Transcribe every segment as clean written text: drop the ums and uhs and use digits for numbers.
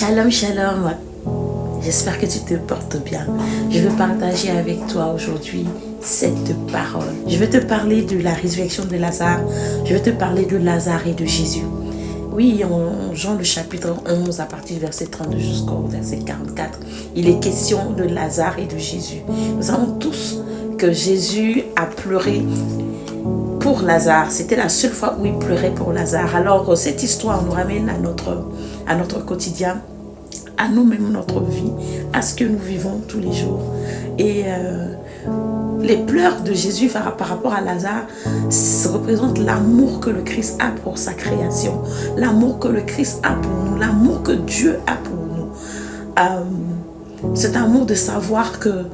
Shalom, shalom. J'espère que tu te portes bien. Je veux partager avec toi aujourd'hui cette parole. Je vais te parler de la résurrection de Lazare. Je vais te parler de Lazare et de Jésus. Oui, en Jean le chapitre 11, à partir du verset 32 jusqu'au verset 44, il est question de Lazare et de Jésus. Nous savons tous que Jésus a pleuré pour Lazare. C'était la seule fois où il pleurait pour Lazare. Alors, cette histoire nous ramène à notre quotidien, à nous-mêmes, notre vie, à ce que nous vivons tous les jours. Et les pleurs de Jésus par rapport à Lazare représentent l'amour que le Christ a pour sa création, l'amour que le Christ a pour nous, l'amour que Dieu a pour nous. Cet amour de savoir que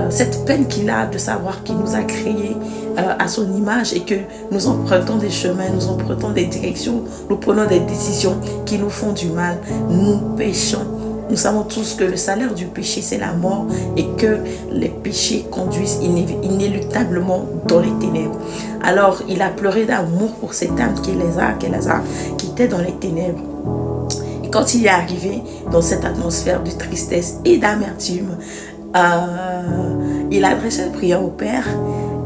cette peine qu'il a de savoir qu'il nous a créés à son image et que nous empruntons des chemins, nous empruntons des directions, nous prenons des décisions qui nous font du mal, nous péchons. Nous savons tous que le salaire du péché, c'est la mort et que les péchés conduisent inéluctablement dans les ténèbres. Alors, il a pleuré d'amour pour cette âme qui est Lazare, qui était dans les ténèbres. Et quand il est arrivé dans cette atmosphère de tristesse et d'amertume, il a adressé une prière au Père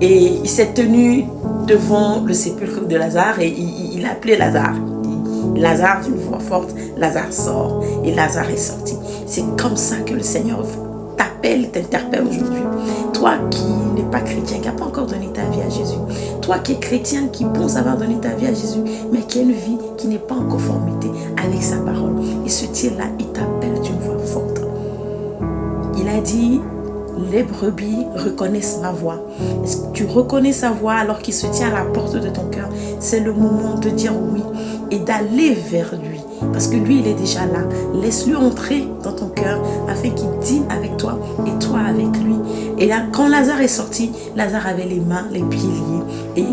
et il s'est tenu devant le sépulcre de Lazare et il a appelé Lazare. Lazare, d'une voix forte, Lazare sort et Lazare est sorti. C'est comme ça que le Seigneur t'appelle, t'interpelle aujourd'hui. Toi qui n'es pas chrétien, qui n'a pas encore donné ta vie à Jésus. Toi qui es chrétien, qui pense avoir donné ta vie à Jésus, mais qui a une vie qui n'est pas en conformité avec sa parole. Et ce Dieu-là, il t'appelle d'une voix forte. Il a dit, les brebis reconnaissent ma voix. Est-ce que tu reconnais sa voix alors qu'il se tient à la porte de ton cœur? C'est le moment de dire oui et d'aller vers lui. Parce que lui, il est déjà là. Laisse-lui entrer dans ton cœur afin qu'il dîne avec toi et toi avec lui. Et là, quand Lazare est sorti, Lazare avait les mains, les pieds liés et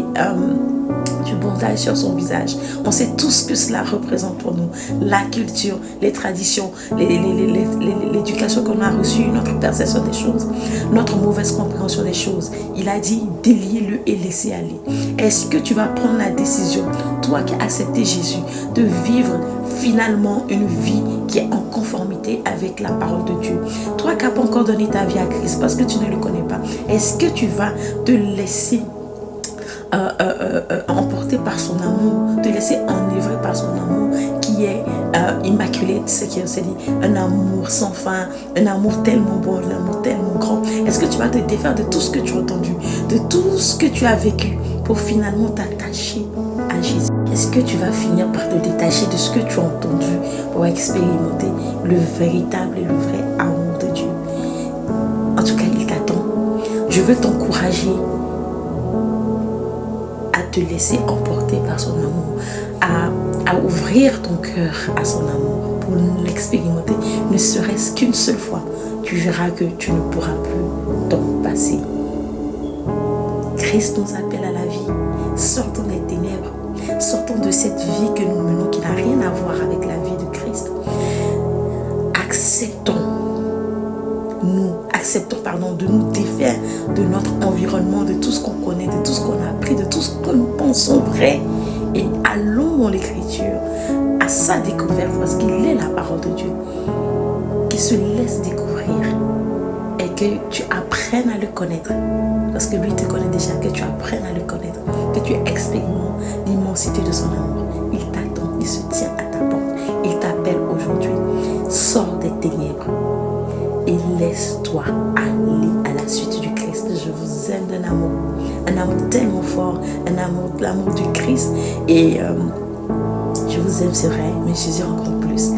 du bandage sur son visage. On sait tous que cela représente pour nous la culture, les traditions, l'éducation qu'on a reçue, notre perception des choses, notre mauvaise compréhension des choses. Il a dit, déliez-le et laissez aller. Est-ce que tu vas prendre la décision, toi qui as accepté Jésus, de vivre finalement une vie qui est en conformité avec la parole de Dieu? Toi qui n'as pas encore donné ta vie à Christ parce que tu ne le connais pas, est-ce que tu vas te laisser emporté par son amour, te laisser enivrer par son amour qui est immaculé, ce qui s'est dit, un amour sans fin, un amour tellement bon, un amour tellement grand? Est-ce que tu vas te défaire de tout ce que tu as entendu, de tout ce que tu as vécu pour finalement t'attacher à Jésus? Est-ce que tu vas finir par te détacher de ce que tu as entendu pour expérimenter le véritable et le vrai amour de Dieu? En tout cas, il t'attend. Je veux t'encourager te laisser emporter par son amour, à ouvrir ton cœur à son amour pour l'expérimenter, ne serait-ce qu'une seule fois. Tu verras que tu ne pourras plus t'en passer. Christ nous appelle à la vie. Sortons des ténèbres, sortons de cette vie que nous menons qui n'a rien à voir avec la vie de Christ. Acceptons de nous défaire de notre environnement, de tout ce qu'on connaît, de tout ce qu'on a appris, de tout ce que nous pensons vrai. Et allons dans l'écriture à sa découverte parce qu'il est la parole de Dieu. Qu'il se laisse découvrir et que tu apprennes à le connaître. Parce que lui te connaît déjà, que tu apprennes à le connaître, que tu expérimentes l'immensité de son amour. Il t'attend, il se tient à ta porte, il t'appelle aujourd'hui. Sors des ténèbres et laisse-toi aller à la suite du Christ. Je vous aime d'un amour tellement fort, l'amour du Christ. Et je vous aime, c'est vrai, mais Jésus encore plus.